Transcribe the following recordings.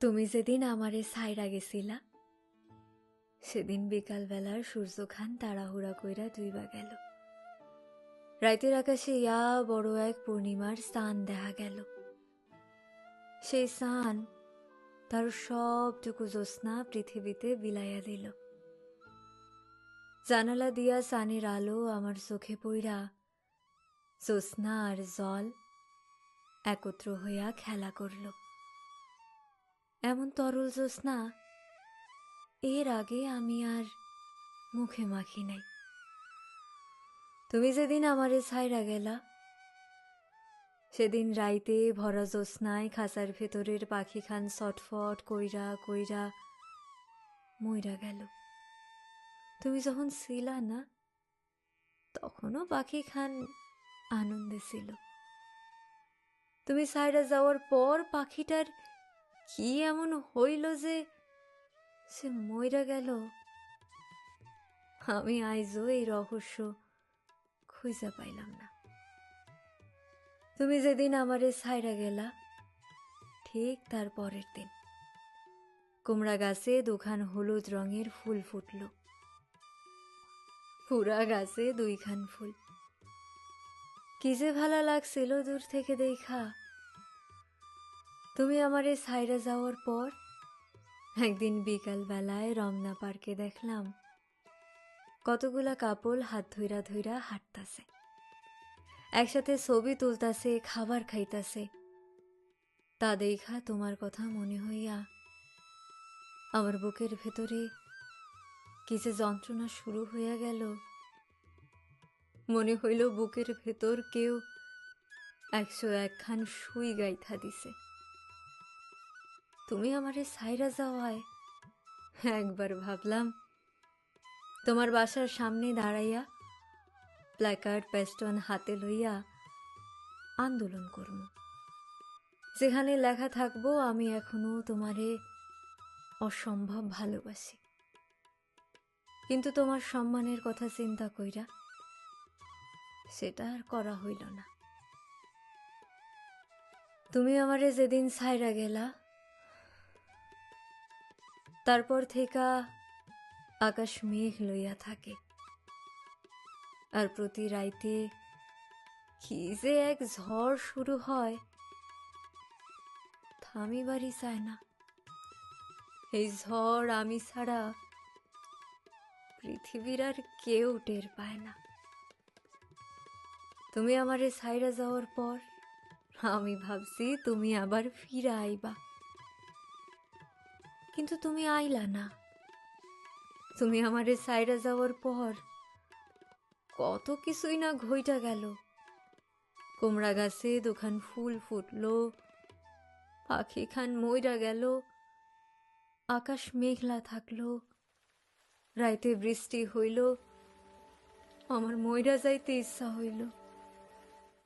তুমি যেদিন আমারে ছাইরা গেছিলা সেদিন বিকাল বেলার সূর্যখান তাড়াহুড়া কইরা ডুইবা গেল। রাইতের আকাশে ইয়া বড় এক পূর্ণিমার স্থান দেখা গেল। সেই স্থান তার সবটুকু জ্যোৎস্না পৃথিবীতে বিলাইয়া দিল। জানালা দিয়া সানের আলো আমার চোখে পইরা জ্যোৎস্না আর জল একত্র হইয়া খেলা করল। এমন তরল জ্যোৎস্না এর আগে আমি আর মুখে মাখি নাই। তুমি যেদিন আমারে ছাইরা গেলা সেদিন রাইতে ভরা জ্যোৎস্নায় খাঁচার ভেতরের পাখি খান ছটফট কইরা কইরা মইরা গেল। তুমি যখন ছিলা না তখনও পাখি খান আনন্দে ছিল। তুমি ছাইরা যাওয়ার পর পাখিটার কি এমন হইল যে সে মইরা গেল, আমি আইজও এই রহস্য খুঁজা পাইলাম না। তুমি যেদিন আমারে ছাইরা গেলা ঠিক তার পরের দিন কুমড়া গাছে দুখান হলুদ রঙের ফুল ফুটল। পুরা গাছে দুইখান ফুল, কি যে ভালা লাগছিল দূর থেকে দেখা। তুমি আমারে ছাইরা যাওয়ার পর একদিন বিকাল বেলায় রমনা পার্কে দেখলাম কতগুলা কাপল হাত ধইরা ধইরা হাঁটতাছে, একসাথে ছবি তুলতাছে, খাবার খাইতাছে। তা দেখা তোমার কথা মনে হইয়া আমার বুকের ভেতরে কি যে যন্ত্রণা শুরু হইয়া গেল। মনে হইল বুকের ভেতর কেউ 101 খান সুই গাইথা দিছে। তুমি আমারে ছাইরা যাওয়ায় একবার ভাবলাম তোমার বাসার সামনে দাঁড়াইয়া প্ল্যাকার্ড পেস্টন হাতে লইয়া আন্দোলন করব, যেখানে লেখা থাকবো আমি এখনো তোমারে অসম্ভব ভালোবাসি। কিন্তু তোমার সম্মানের কথা চিন্তা কইরা সেটা আর করা হইল না। তুমি আমারে যেদিন ছাইরা গেলা তারপর থেকে আকাশ মেঘ লইয়া থাকে, আর প্রতি রাইতে কি যে এক ঝড় শুরু হয় থামিবারই চায় না। এই ঝড় আমি ছাড়া পৃথিবীর আর কেউ টের পায় না। তুমি আমারে ছাইরা যাওয়ার পর আমি ভাবছি তুমি আবার ফিরে আইবা, কিন্তু তুমি আইলা না। তুমি আমারে ছাইরা যাওয়ার পর কত কিছুই না ঘইটা গেল। কুমড়া গাছে দুখান ফুল ফুটলো, পাখি খান মইরা গেল, আকাশ মেঘলা থাকলো, রাইতে বৃষ্টি হইল, আমার মইরা যাইতে ইচ্ছা হইল,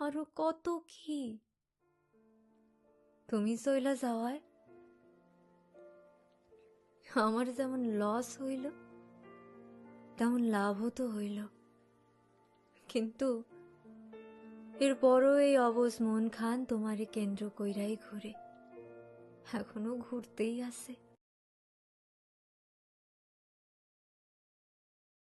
আরো কত কি। তুমি চইলা যাওয়ায় আমার যেমন লস হইল তেমন লাভও তো হইল, কিন্তু এরপরও এই অবুঝ মন খান তোমারে কেন্দ্র কইরাই ঘুরে, এখনো ঘুরতেই আছে।